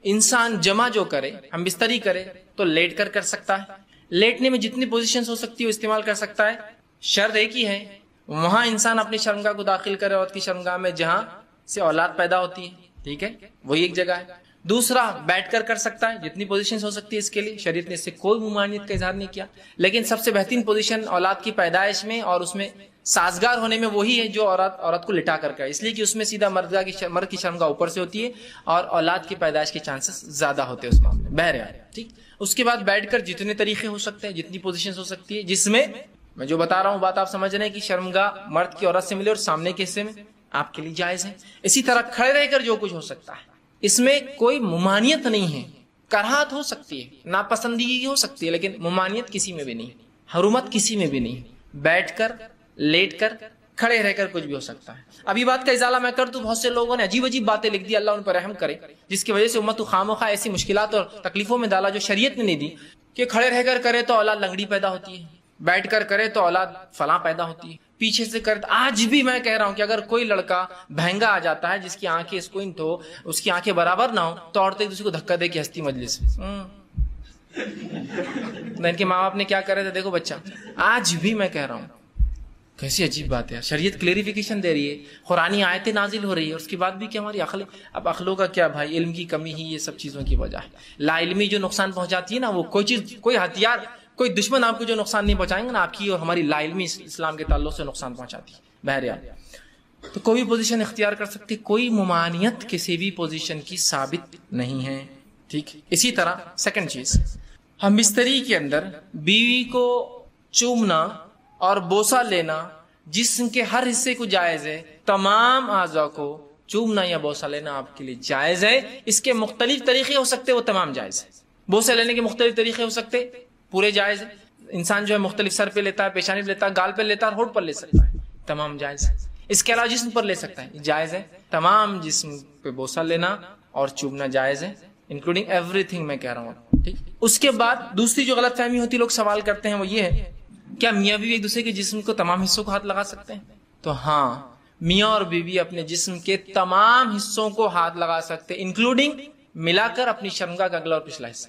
انسان جمع جو کرے، ہم بستری کرے تو لیٹ کر سکتا ہے، لیٹنے میں جتنی پوزیشنز ہو سکتی ہے وہ استعمال کر سکتا ہے. شرط ایک ہی ہے، وہاں انسان اپنی شرمگاہ کو داخل کرے عورت کی شرمگاہ میں جہاں سے اولاد پیدا ہوتی ہے، ٹھیک ہے، وہی ایک جگہ ہے. دوسرا بیٹھ کر سکتا ہے، جتنی پوزیشنز ہو سکتی ہے اس کے لیے، شریعت نے اس سے کوئی ممانعت کا اظہار نہیں کیا. لیکن سب سے بہترین پوزیشن اولاد کی پیدائش میں اور اس میں سازگار ہونے میں وہی ہے جو عورت کو لٹا کر کرے، اس لیے کہ اس میں سیدھا مرد کی شرمگاہ اوپر سے ہوتی ہے اور اولاد کی پیدائش کے چانسز زیادہ ہوتے ہیں اس معاملے میں. بہرحال ٹھیک. اس کے بعد بیٹھ کر جتنے طریقے ہو سکتے ہیں، جتنی پوزیشنز ہو سکتی ہے، جس میں میں جو بتا رہا ہوں بات آپ سمجھ رہے ہیں کہ شرمگاہ مرد کی عورت سے ملے اور سامنے کے حصے میں آپ کے لیے جائز ہے. اسی طرح کھڑے رہ کر جو کچھ ہو سکتا ہے، اس میں کوئی ممانعت نہیں ہے. کراہت ہو سکتی ہے، ناپسندگی ہو سکتی ہے، لیکن ممانعت کسی میں بھی نہیں، حرمت کسی میں بھی نہیں. بیٹھ کر، لیٹ کر، کھڑے رہ کر کچھ بھی ہو سکتا ہے. ابھی بات کا ازالہ میں کر دوں، بہت سے لوگوں نے عجیب عجیب باتیں لکھ دی، اللہ ان پر رحم کرے، جس کی وجہ سے امت کو خامخواہ ایسی مشکلات اور تکلیفوں میں ڈالا جو شریعت نے نہیں دی. کہ کھڑے رہ کر کرے تو اولاد لنگڑی پیدا ہوتی ہے، بیٹھ کر کرے تو اولاد فلاں پیدا ہوتی ہے، پیچھے سے کرے. آج بھی میں کہہ رہا ہوں کہ اگر کوئی لڑکا بہنگا آ جاتا ہے جس کی آنکھیں اسکوئنٹ ہو، اس کی آنکھیں برابر نہ ہو، تو عورتیں ایک دوسرے کو دھکا دے کے ہستی مجلس ان کے ماں باپ نے کیا کرے تھے دیکھو بچہ. آج بھی میں کہہ رہا ہوں، کیسی عجیب بات ہے. شریعت کلیریفیکیشن دے رہی ہے، قرآنی آیتیں نازل ہو رہی ہے، اس کے بعد بھی کہ ہماری عقل. اب عقلوں کا کیا بھائی، علم کی کمی ہی یہ سب چیزوں کی وجہ ہے. لا علمی جو نقصان پہنچاتی ہے نا، وہ کوئی چیز، کوئی ہتھیار، کوئی دشمن آپ کو جو نقصان نہیں پہنچائیں گے نا، آپ کی اور ہماری لا علمی اسلام کے تعلق سے نقصان پہنچاتی ہے. بہرحال تو کوئی بھی پوزیشن اختیار کر سکتے، کوئی ممانعت کسی بھی پوزیشن کی ثابت نہیں ہے. ٹھیک. اسی طرح سیکنڈ چیز، ہم بستری کے اندر بیوی کو چومنا اور بوسہ لینا جسم کے ہر حصے کو جائز ہے. تمام اعضاء کو چومنا یا بوسہ لینا آپ کے لیے جائز ہے. اس کے مختلف طریقے ہو سکتے، وہ تمام جائز ہے. بوسہ لینے کے مختلف طریقے ہو سکتے، پورے جائز ہے. انسان جو ہے مختلف سر پہ لیتا ہے، پیشانی پہ لیتا ہے، گال پہ لیتا ہے، اور ہونٹ پر لے سکتا ہے، تمام جائز ہے. اس کے علاوہ جسم پر لے سکتا ہے، جائز ہے. تمام جسم پہ بوسہ لینا اور چومنا جائز ہے، انکلوڈنگ ایوری تھنگ میں کہہ رہا ہوں. ٹھیک. اس کے بعد دوسری جو غلط فہمی ہوتی ہے، لوگ سوال کرتے ہیں، وہ یہ ہے کیا میاں بیوی ایک دوسرے کے جسم کو تمام حصوں کو ہاتھ لگا سکتے ہیں؟ تو ہاں، میاں اور بیوی اپنے جسم کے تمام حصوں کو ہاتھ لگا سکتے، انکلوڈنگ ملا کر اپنی شرمگاہ کا اگلا اور پچھلا حصہ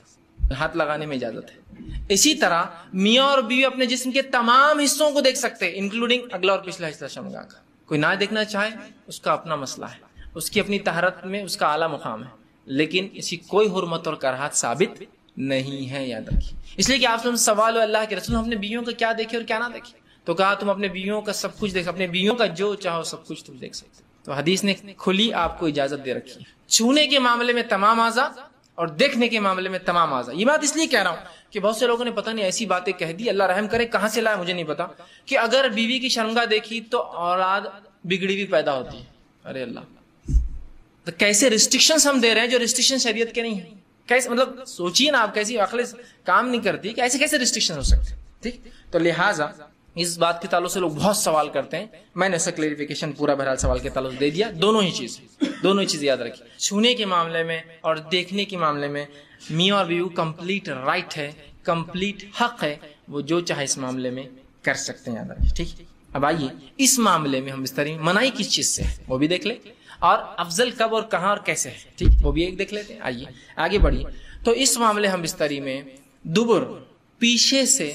ہاتھ لگانے میں اجازت ہے. اسی طرح میاں اور بیوی اپنے جسم کے تمام حصوں کو دیکھ سکتے، انکلوڈنگ اگلا اور پچھلا حصہ شرمگاہ کا. کوئی نہ دیکھنا چاہے اس کا اپنا مسئلہ ہے، اس کی اپنی طہارت میں اس کا اعلیٰ مقام ہے، لیکن اسی کوئی حرمت اور کراہت ثابت نہیں ہے، یاد رکھیے. اس لیے کہ آپ سے سوال ہو اللہ کے رسول ہم اپنے بیویوں کا کیا دیکھے اور کیا نہ دیکھے، تو کہا تم اپنے بیویوں کا سب کچھ دیکھ، اپنے بیویوں کا جو چاہو سب کچھ تم دیکھ سکتے. تو حدیث نے کھلی آپ کو اجازت دے رکھی ہے، چھونے کے معاملے میں تمام اعضاء اور دیکھنے کے معاملے میں تمام اعضاء. یہ بات اس لیے کہہ رہا ہوں کہ بہت سے لوگوں نے پتہ نہیں ایسی باتیں کہہ دی، اللہ رحم کرے کہاں سے لایا مجھے نہیں پتا، کہ اگر بیوی کی شرمگاہ دیکھی تو اولاد بگڑی بھی پیدا ہوتی ہے. ارے اللہ، تو کیسے ریسٹرکشنز ہم دے رہے ہیں جو ریسٹرکشن شریعت کے نہیں ہیں. کیسے، مطلب سوچیے نا آپ، کیسی عقل کام نہیں کرتی کہ ایسے کیسے ریسٹرکشن ہو سکتے. ٹھیک. تو لہٰذا اس بات کے تعلق سے لوگ بہت سوال کرتے ہیں، میں نے اس کا کلیریفیکیشن پورا بہرحال سوال کے تعلق دے دیا. دونوں ہی چیز یاد رکھیے، چھونے کے معاملے میں اور دیکھنے کے معاملے میں میاں اور بیوی کمپلیٹ رائٹ ہے، کمپلیٹ حق ہے، وہ جو چاہے اس معاملے میں کر سکتے ہیں، یاد رکھیے. ٹھیک. اب آئیے اس معاملے میں ہم بستری میں منائی کس چیز سے ہے وہ بھی دیکھ لیں، اور افضل کب اور کہاں اور کیسے ہے، ٹھیک، وہ بھی ایک دیکھ لیتے ہیں. آئیے آگے بڑھیے. تو اس معاملے ہم بستری میں دبر، پیچھے سے،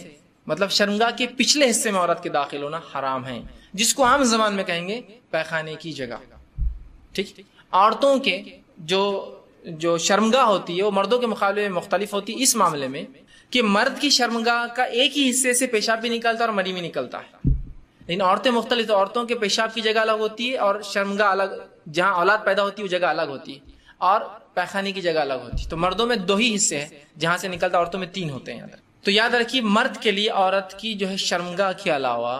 مطلب شرمگاہ کے پچھلے حصے میں عورت کے داخل ہونا حرام ہے، جس کو عام زبان میں کہیں گے پیخانے کی جگہ. ٹھیک. عورتوں کے جو شرمگاہ ہوتی ہے وہ مردوں کے مقابلے میں مختلف ہوتی ہے اس معاملے میں کہ مرد کی شرمگاہ کا ایک ہی حصے سے پیشاب بھی نکلتا ہے اور منی بھی نکلتا ہے، لیکن عورتیں مختلف. تو عورتوں کے پیشاب کی جگہ الگ ہوتی ہے اور شرمگاہ الگ، جہاں اولاد پیدا ہوتی ہے وہ جگہ الگ ہوتی ہے، اور پیخانے کی جگہ الگ ہوتی ہے. تو مردوں میں 2 ہی حصے ہیں جہاں سے نکلتا، عورتوں میں 3 ہوتے ہیں. تو یاد رکھیے مرد کے لیے عورت کی جو ہے شرمگاہ کے علاوہ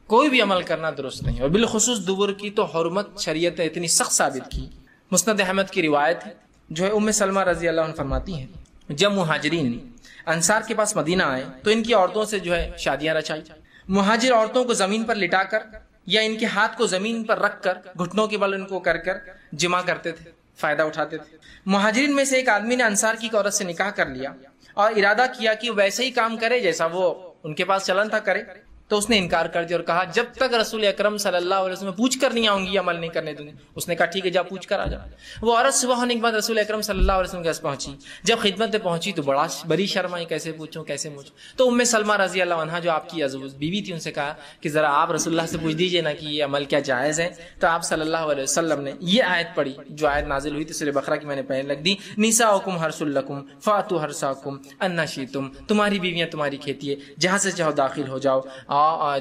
کوئی بھی عمل کرنا درست نہیں، اور بالخصوص دبر کی تو حرمت شریعت نے اتنی سخت ثابت کی. مسند احمد کی روایت ہے، جو ہے ام سلمہ رضی اللہ عنہ فرماتی ہیں، جب مہاجرین انصار کے پاس مدینہ آئے تو ان کی عورتوں سے جو ہے شادیاں رچائی. مہاجر عورتوں کو زمین پر لٹا کر یا ان کے ہاتھ کو زمین پر رکھ کر گھٹنوں کے بل ان کو کر جمع کرتے تھے، فائدہ اٹھاتے تھے. مہاجرین میں سے ایک آدمی نے انصار کی عورت سے نکاح کر لیا اور ارادہ کیا کہ ویسے ہی کام کرے جیسا وہ ان کے پاس چلن تھا کرے. تو اس نے انکار کر دیا اور کہا جب تک رسول اکرم صلی اللہ علیہ وسلم پوچھ کر نہیں آؤں گی عمل نہیں کرنے دوں گی. اس نے کہا ٹھیک ہے جا پوچھ کر آ جا. وہ عورت صبح ہونے کے بعد رسول اکرم صلی اللہ علیہ وسلم کے پاس پہنچی. جب خدمت پہ پہنچی تو بڑی شرم آئی, کیسے پوچھوں کیسے پوچھوں. تو ام سلمہ رضی اللہ عنہا جو آپ کی عزوز بیوی تھی ان سے کہا کہ ذرا آپ رسول اللہ سے پوچھ دیجئے نا کہ یہ عمل کیا جائز ہے. تو آپ صلی اللہ علیہ وسلم نے یہ آیت پڑھی جو آیت نازل ہوئی تھی سورہ بقرہ کی, میں نے پہلے لکھ دی, نساؤکم حرث لکم فاتوا حرثکم انا شئتم, تمہاری بیویاں تمہاری کھیتی ہے, جہاں سے چاہو داخل ہو جاؤ.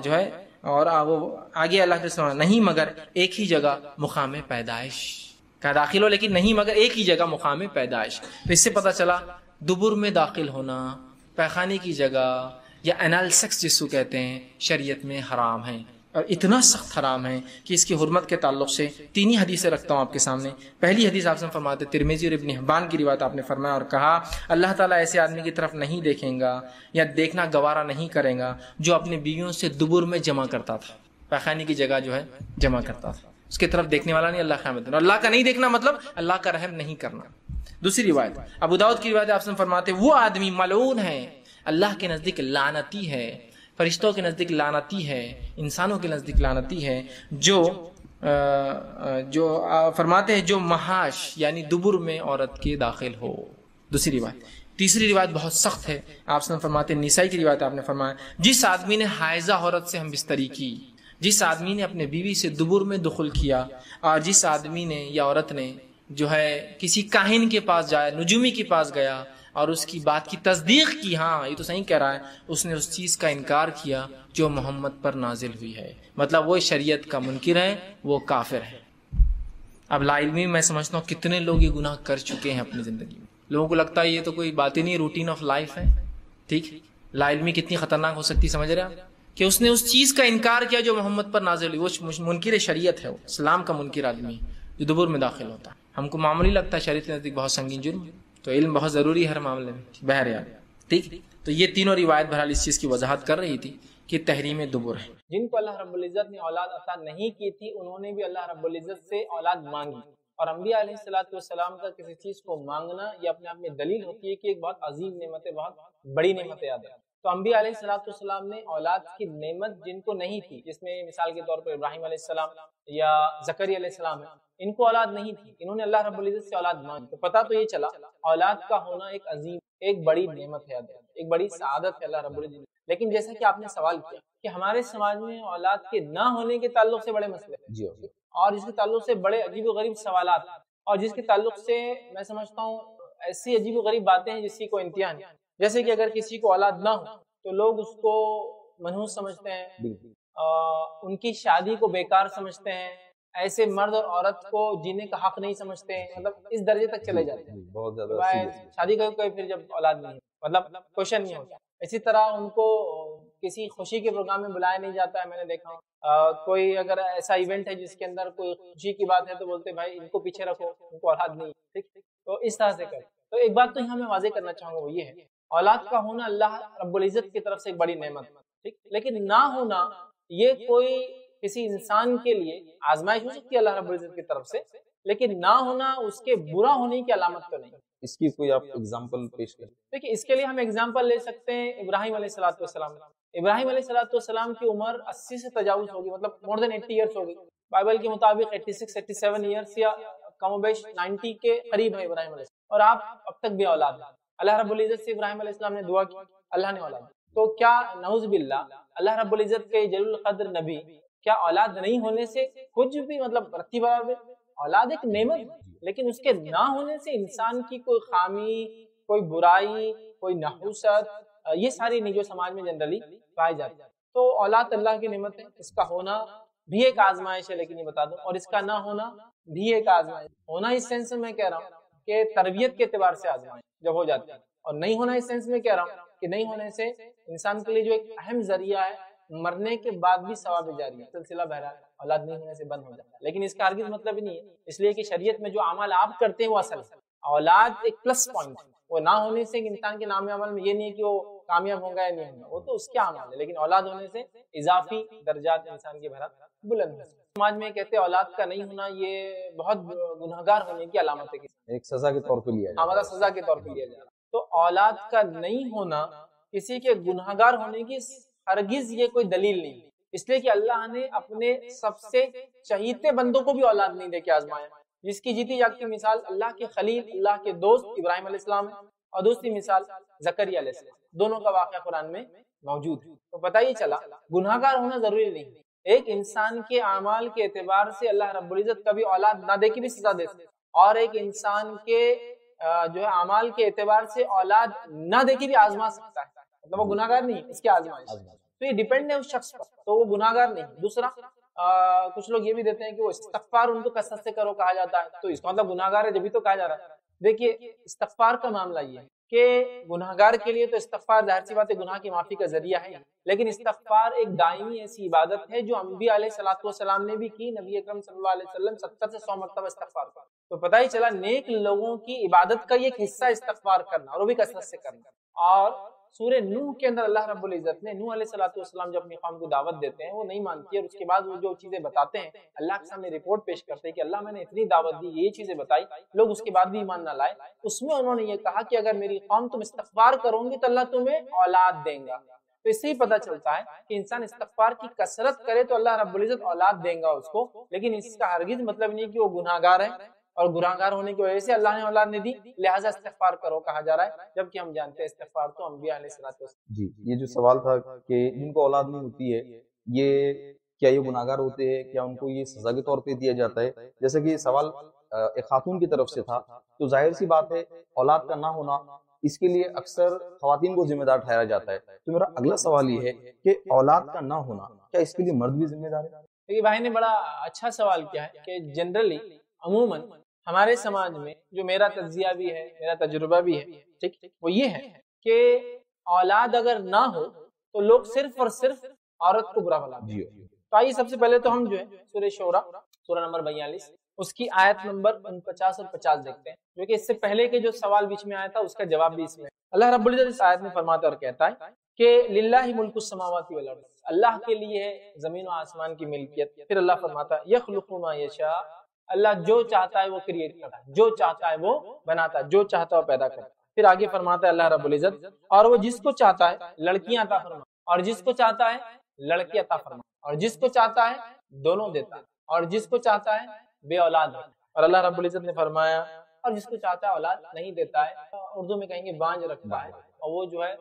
جو ہے اور وہ آگے اللہ کے سنا نہیں مگر ایک ہی جگہ مقام پیدائش کا داخل ہو, لیکن نہیں مگر ایک ہی جگہ مقام پیدائش. تو اس سے پتہ چلا دبر میں داخل ہونا, پیخانے کی جگہ یا انال سیکس جس کو کہتے ہیں, شریعت میں حرام ہے, اور اتنا سخت حرام ہے کہ اس کی حرمت کے تعلق سے 3 حدیثیں رکھتا ہوں آپ کے سامنے. پہلی حدیث آپ سے فرماتے ترمذی اور ابن حبان کی روایت آپ نے فرمایا اور کہا اللہ تعالیٰ ایسے آدمی کی طرف نہیں دیکھیں گا یا دیکھنا گوارا نہیں کرے گا جو اپنی بیویوں سے دبر میں جمع کرتا تھا, پیخانے کی جگہ جو ہے جمع کرتا تھا. اس کی طرف دیکھنے والا نہیں, اللہ قیامت. اللہ کا نہیں دیکھنا مطلب اللہ کا رحم نہیں کرنا. دوسری روایت ابو داؤد کی روایت آپ سے فرماتے وہ آدمی ملعون ہے, اللہ کے نزدیک لعنتی ہے, فرشتوں کے نزدیک لعنتی ہے, انسانوں کے نزدیک لعنتی ہے, جو فرماتے ہیں جو محاش یعنی دبر میں عورت کے داخل ہو. دوسری روایت. تیسری روایت بہت سخت ہے, آپ سے فرماتے ہیں نسائی کی روایت آپ نے فرمایا جس آدمی نے حائضہ عورت سے ہم بستری کی, جس آدمی نے اپنے بیوی سے دبر میں دخل کیا, اور جس آدمی نے یا عورت نے جو ہے کسی کاہن کے پاس جایا, نجومی کے پاس گیا اور اس کی بات کی تصدیق کی, ہاں یہ تو صحیح کہہ رہا ہے, اس نے اس چیز کا انکار کیا جو محمد پر نازل ہوئی ہے, مطلب وہ شریعت کا منکر ہے, وہ کافر ہے. اب لا علمی میں سمجھتا ہوں کتنے لوگ یہ گناہ کر چکے ہیں اپنی زندگی میں. لوگوں کو لگتا ہے یہ تو کوئی بات ہی نہیں, روٹین آف لائف ہے. ٹھیک, لا علمی کتنی خطرناک ہو سکتی, سمجھ رہے ہیں کہ اس نے اس چیز کا انکار کیا جو محمد پر نازل ہوئی. وہ منکر شریعت ہے, وہ اسلام کا منکر آدمی جو دبر میں داخل ہوتا ہے. ہم کو معمولی لگتا ہے, شریعت کے نزدیک بہت سنگین جرم, تو علم بہت ضروری ہے ہر معاملے میں. بہرحال ٹھیک, تو یہ تینوں روایت بہرحال اس چیز کی وضاحت کر رہی تھی کہ تحریم دبر ہے. جن کو اللہ رب العزت نے اولاد عطا نہیں کی تھی انہوں نے بھی اللہ رب العزت سے اولاد مانگی, اور انبیاء علیہ الصلوۃ والسلام کا کسی چیز کو مانگنا یہ اپنے آپ میں دلیل ہوتی ہے کہ ایک بہت عظیم نعمت ہے, بہت بڑی نعمت ہے. تو انبیاء علیہ الصلوۃ والسلام نے اولاد کی نعمت جن کو نہیں تھی, جس میں مثال کے طور پر ابراہیم علیہ السلام یا زکریا علیہ السلام ہے, ان کو اولاد نہیں تھی, انہوں نے اللہ رب العزت سے اولاد مانگی. تو پتہ تو یہ چلا اولاد کا ہونا ایک عظیم, ایک بڑی نعمت ہے, ایک بڑی سعادت ہے اللہ رب العزت. لیکن جیسا کہ آپ نے سوال کیا کہ ہمارے سماج میں اولاد کے نہ ہونے کے تعلق سے بڑے مسئلے ہیں, اور جس کے تعلق سے بڑے عجیب و غریب سوالات, اور جس کے تعلق سے میں سمجھتا ہوں ایسی عجیب و غریب باتیں ہیں جس کی کوئی انتہا نہیں. جیسے کہ اگر کسی کو اولاد نہ ہو تو لوگ اس کو منحوس سمجھتے ہیں, ان کی شادی کو بیکار سمجھتے ہیں, ایسے مرد اور عورت کو جینے کا حق نہیں سمجھتے ہیں, مطلب اس درجے تک چلے جاتے ہیں. بہت زیادہ شادی کا کوئی پھر جب اولاد نہیں مطلب کوشچن نہیں ہوتا. اسی طرح ان کو کسی خوشی کے پروگرام میں بلایا نہیں جاتا ہے. میں نے دیکھا کوئی اگر ایسا ایونٹ ہے جس کے اندر کوئی خوشی کی بات ہے تو بولتے بھائی ان کو پیچھے رکھو, ان کو اولاد نہیں. ٹھیک, تو اس طرح سے کر. تو ایک بات تو یہاں میں واضح کرنا چاہوں گا, وہ یہ ہے اولاد کا ہونا اللہ رب العزت کی طرف سے ایک بڑی نعمت ہے. ٹھیک, لیکن نہ ہونا یہ کوئی کسی انسان کے لیے آزمائش ہو سکتی ہے اللہ رب العزت کی طرف سے, لیکن نہ ہونا اس کے برا ہونے کی علامت تو نہیں. اس کی کوئی آپ ایگزامپل پیش کریں؟ دیکھیں, اس کے لیے ہم ایگزامپل لے سکتے ہیں ابراہیم علیہ الصلوۃ والسلام. ابراہیم علیہ الصلوۃ والسلام کی عمر 80 سے تجاوز ہوگی, مطلب مور دین 80 ایئرس ہوگی. بائبل کے مطابق 86 87 ایئرس یا کم و بیش 90 کے قریب ہے ابراہیم علیہ السلام, اور آپ اب تک بھی اولاد ہیں. اللہ رب العزت سے ابراہیم علیہ السلام نے دعا کی, اللہ نے اولاد. تو کیا نعوذ باللہ اللہ رب العزت کے جلیل القدر نبی کیا اولاد نہیں ہونے سے کچھ بھی مطلب رتی برابر ہے؟ اولاد ایک نعمت, لیکن اس کے نہ ہونے سے انسان کی کوئی خامی, کوئی برائی, کوئی نحوست, یہ ساری نہیں جو سماج میں جنرلی پائی جاتی ہے. تو اولاد اللہ کی نعمت ہے, اس کا ہونا بھی ایک آزمائش ہے, لیکن یہ بتا دوں, اور اس کا نہ ہونا بھی ایک آزمائش. ہونا اس سینس میں کہہ رہا ہوں کہ تربیت کے اعتبار سے آزمائش جب ہو جاتی ہے, اور نہیں ہونا اس سینس میں کہہ رہا ہوں کہ نہیں ہونے سے انسان کے لیے جو ایک اہم ذریعہ ہے مرنے کے بعد بھی ثواب جاری ہے, سلسلہ بہرحال اولاد نہیں ہونے سے بند ہو جاتا ہے. لیکن اس کا ہرگز مطلب ہی نہیں ہے, اس لیے کہ شریعت میں جو عمل آپ کرتے ہیں وہ اصل ہے. اولاد ایک پلس پوائنٹ ہے, وہ نہ ہونے سے انسان کے نام عمل میں یہ نہیں ہے کہ وہ کامیاب ہوگا یا نہیں ہوگا, وہ تو اس کے عمل ہے, لیکن اولاد ہونے سے اضافی درجات انسان کے بہرحال بلند ہے. سماج میں کہتے ہیں اولاد کا نہیں ہونا یہ بہت گنہگار ہونے کی علامت ہے, ایک سزا کے طور پہ لیا جاتا ہے. ہمارا سزا کے طور پہ لیا جا رہا ہے. تو اولاد کا نہیں ہونا کسی کے گنہگار ہونے کی ہرگز یہ کوئی دلیل نہیں، اس لیے کہ اللہ نے اپنے سب سے چہیتے بندوں کو بھی اولاد نہیں دے کے آزمایا، جس کی جیتی جاگتی مثال اللہ کے خلیل، اللہ کے دوست ابراہیم علیہ السلام ہے، اور دوسری مثال زکریا علیہ السلام، دونوں کا واقعہ قرآن میں موجود ہے۔ تو پتہ ہی چلا گناہگار ہونا ضروری نہیں، ایک انسان کے اعمال کے اعتبار سے اللہ رب العزت کبھی اولاد نہ دے کے بھی سزا دے سکتا ہے، اور ایک انسان کے جو ہے اعمال کے اعتبار سے اولاد نہ دے کے بھی آزما سکتا ہے، مطلب وہ گناہگار نہیں، اس کی آزمائش، تو یہ ڈیپینڈ ہے اس شخص پر، تو وہ گناہگار نہیں۔ دوسرا کچھ لوگ یہ بھی دیتے ہیں کہ وہ استغفار ان کو کثرت سے کرو کہا جاتا ہے، تو اس کا مطلب گناہگار ہے جبھی تو کہا جا رہا ہے۔ دیکھیے استغفار کا معاملہ یہ ہے کہ گناہگار کے لیے تو استغفار ظاہر سی بات ہے گناہ کی معافی کا ذریعہ ہے، لیکن استغفار ایک دائمی ایسی عبادت ہے جو انبیاء علیہ السلام نے بھی کی، نبی اکرم صلی اللہ علیہ وسلم 70 سے 100 مرتبہ استغفار کرا، تو پتہ ہی چلا نیک لوگوں کی عبادت کا یہ ایک حصہ استغفار کرنا، اور وہ بھی کثرت سے کرنا۔ اور سورہ نوح کے اندر اللہ رب العزت نے نوح علیہ السلام جب اپنی قوم کو دعوت دیتے ہیں وہ نہیں مانتی ہے، اور اس کے بعد وہ جو چیزیں بتاتے ہیں اللہ کے سامنے رپورٹ پیش کرتے ہیں کہ اللہ میں نے اتنی دعوت دی، یہ چیزیں بتائی، لوگ اس کے بعد بھی ایمان نہ لائے، اس میں انہوں نے یہ کہا کہ اگر میری قوم تم استغفار کرو گی تو اللہ تمہیں اولاد دیں گا۔ تو اس سے ہی پتہ چلتا ہے کہ انسان استغفار کی کثرت کرے تو اللہ رب العزت اولاد دیں گا اس کو، لیکن اس کا ہرگز مطلب نہیں کہ وہ گناہگار ہے، اور گناہگار ہونے کی وجہ سے اللہ نے اولاد نہیں دی لہٰذا استغفار کرو کہا جا رہا ہے، جبکہ ہم جانتے ہیں استغفار تو انبیاء علیہ السلام۔ جی یہ جو سوال تھا کہ جن کو اولاد نہیں ہوتی ہے یہ کیا یہ گناہگار ہوتے ہیں، کیا ان کو یہ سزا کے طور پہ دیا جاتا ہے؟ جیسے کہ یہ سوال ایک خاتون کی طرف سے تھا، تو ظاہر سی بات ہے اولاد کا نہ ہونا اس کے لیے اکثر خواتین کو ذمہ دار ٹھہرایا جاتا ہے، تو میرا اگلا سوال یہ ہے کہ اولاد کا نہ ہونا کیا اس کے لیے مرد بھی ذمہ دار ہے؟ دیکھیے بھائی نے بڑا اچھا سوال کیا ہے کہ جنرلی عموماً ہمارے سماج میں جو میرا تجزیہ بھی ہے، میرا تجربہ بھی ہے، ٹھیک، وہ یہ ہے کہ اولاد اگر نہ ہو تو لوگ صرف اور صرف عورت کو برا بھلا دیں۔ تو آئیے سب سے پہلے تو ہم جو ہے سورہ شورا سورہ نمبر 42 اس کی آیت نمبر 49 اور 50 دیکھتے ہیں، جو کہ اس سے پہلے کے جو سوال بیچ میں آیا تھا اس کا جواب بھی اس میں۔ اللہ رب العزت اس آیت میں فرماتا اور کہتا ہے کہ للہ ملک السماوات والارض، اللہ کے لیے ہے زمین و آسمان کی ملکیت۔ پھر اللہ فرماتا ہے یخلق ما یشاء، اللہ جو چاہتا ہے وہ کریٹ کرتا ہے، جو چاہتا ہے وہ بناتا ہے، جو چاہتا ہے وہ پیدا کرتا ہے۔ پھر آگے فرماتا ہے اللہ رب العزت اور وہ جس کو چاہتا ہے لڑکیاں عطا فرما، اور جس کو چاہتا ہے لڑکی عطا فرما، اور جس کو چاہتا ہے دونوں دیتا ہے، اور جس کو چاہتا ہے بے اولاد ہے۔ اور اللہ رب العزت نے فرمایا اور جس کو چاہتا ہے اولاد نہیں دیتا ہے، اردو میں کہیں گے بانج رکھتا ہے، اور وہ جو ہے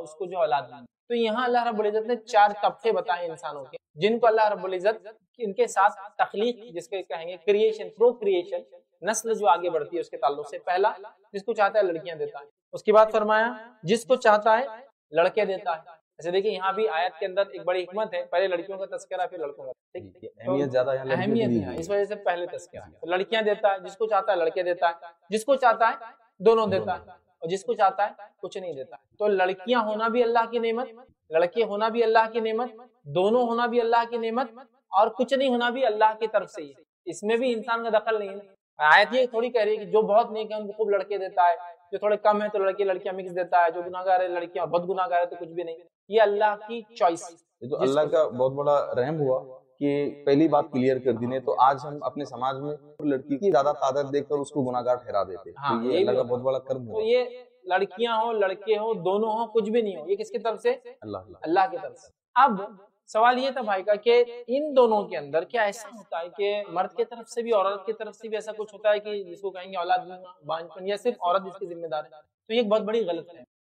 اس کو جو اولاد نہیں۔ تو یہاں اللہ رب العزت نے 4 طبقے بتائے انسانوں کے، جن کو اللہ رب العزت ان کے ساتھ تخلیق جس کو کہیں گے کریشن، پرو کریشن، نسل جو آگے بڑھتی ہے اس کے تعلق سے، پہلا جس کو چاہتا ہے لڑکیاں دیتا ہے، اس کے بعد فرمایا جس کو چاہتا ہے لڑکے دیتا ہے۔ ایسے دیکھیں یہاں بھی آیت کے اندر ایک بڑی حکمت ہے، پہلے لڑکیوں کا تذکرہ پھر لڑکوں کا، اہمیت زیادہ ہے، اہمیت ہے اس وجہ سے پہلے تذکرہ، لڑکیاں دیتا ہے، جس کو چاہتا ہے لڑکے دیتا ہے، جس کو چاہتا ہے دونوں دیتا ہے، اور جس کو چاہتا ہے کچھ نہیں دیتا ہے۔ تو لڑکیاں ہونا بھی اللہ کی نعمت، لڑکے ہونا بھی اللہ کی نعمت، دونوں ہونا بھی اللہ کی نعمت، اور کچھ نہیں ہونا بھی اللہ کی طرف سے ہی ہے، اس میں بھی انسان کا دخل نہیں ہے۔ آیت یہ تھوڑی کہہ رہی ہے کہ جو بہت نیک ہے ان کو خوب لڑکے دیتا ہے، جو تھوڑے کم ہے تو لڑکیاں مکس دیتا ہے، جو گناہگار ہے لڑکیاں بد گناہگار ہے تو کچھ بھی نہیں، یہ اللہ کی چوائس۔ یہ تو اللہ کا بہت بڑا رحم ہوا کہ پہلی بات کلیئر کر دی نے، تو آج ہم اپنے سماج میں لڑکی کی زیادہ تعداد دیکھ کر اس کو گناہگار ٹھہرا دیتے، تو یہ اللہ کا بہت بڑا کرم ہوا۔ تو یہ لڑکیاں ہو لڑکے ہو دونوں ہو کچھ بھی نہیں ہو، یہ کس کی طرف سے؟ اللہ کی طرف سے۔ اب سوال یہ تھا بھائی کا کہ ان دونوں کے اندر کیا ایسا ہوتا ہے کہ مرد کی طرف سے بھی اور عورت کی طرف سے بھی ایسا کچھ ہوتا ہے کہ جس کو کہیں گے اولاد بانجھپن، یا صرف عورت اس کی ذمہ دار ہے؟ تو یہ ایک بہت بڑی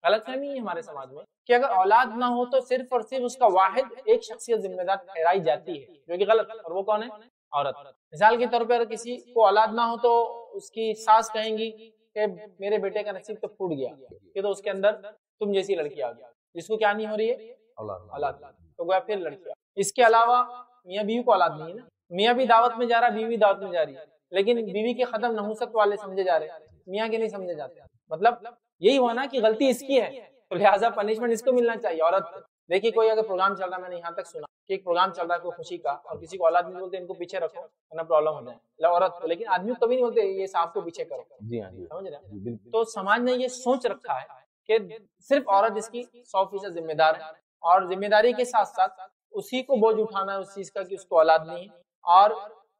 غلط فہمی ہے ہمارے سماج میں کہ اگر اولاد نہ ہو تو صرف اور صرف اس کا واحد ایک شخصیت ذمہ دار ٹھہرائی جاتی ہے، جو کہ غلط ہے، اور وہ کون ہے؟ عورت۔ مثال کے طور پر کسی کو اولاد نہ ہو تو اس کی ساس کہیں گی کہ میرے بیٹے کا نصیب تو پھوٹ گیا، کہ تو اس کے اندر تم جیسی لڑکی آ گیا، جس کو کیا نہیں ہو رہی ہے؟ اولاد، تو گویا پھر لڑکیاں۔ اس کے علاوہ میاں بیوی کو اولاد نہیں ہے نا، میاں بھی دعوت میں جا رہا ہے، بیوی بھی دعوت میں جا رہی ہے، لیکن بیوی کے ختم نحوست والے سمجھے جا رہے ہیں، میاں کے نہیں سمجھے جاتے۔ مطلب یہی ہوا نا کہ غلطی اس کی ہے تو لہٰذا پنشمنٹ اس کو ملنا چاہیے، عورت۔ دیکھیے کوئی اگر پروگرام چل رہا ہے، میں نے یہاں تک سنا کہ ایک پروگرام چل رہا ہے کوئی خوشی کا، اور کسی کو اولاد نہیں بولتے ان کو پیچھے رکھو ورنہ پرابلم ہو جائے، عورت کو، لیکن آدمی کو کبھی نہیں بولتے یہ صاحب کو پیچھے کرو، سمجھ رہے ہیں؟ تو سماج نے یہ سوچ رکھا ہے کہ صرف عورت اس کی 100% ذمہ دار ہے، اور ذمہ داری کے ساتھ ساتھ اسی کو بوجھ اٹھانا ہے اس چیز کا کہ اس کو اولاد نہیں ہے، اور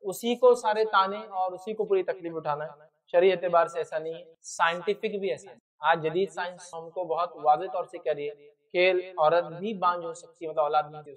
اسی کو سارے تانے اور اسی کو پوری تکلیف اٹھانا ہے۔ شرعی اعتبار سے ایسا نہیں ہے، سائنٹیفک بھی ایسا ہے۔ آج جدید سائنس ہم کو بہت واضح طور سے کہہ رہی ہے کہ عورت بھی بانج ہو سکتی ہے، مطلب اولاد نہیں ہوتی،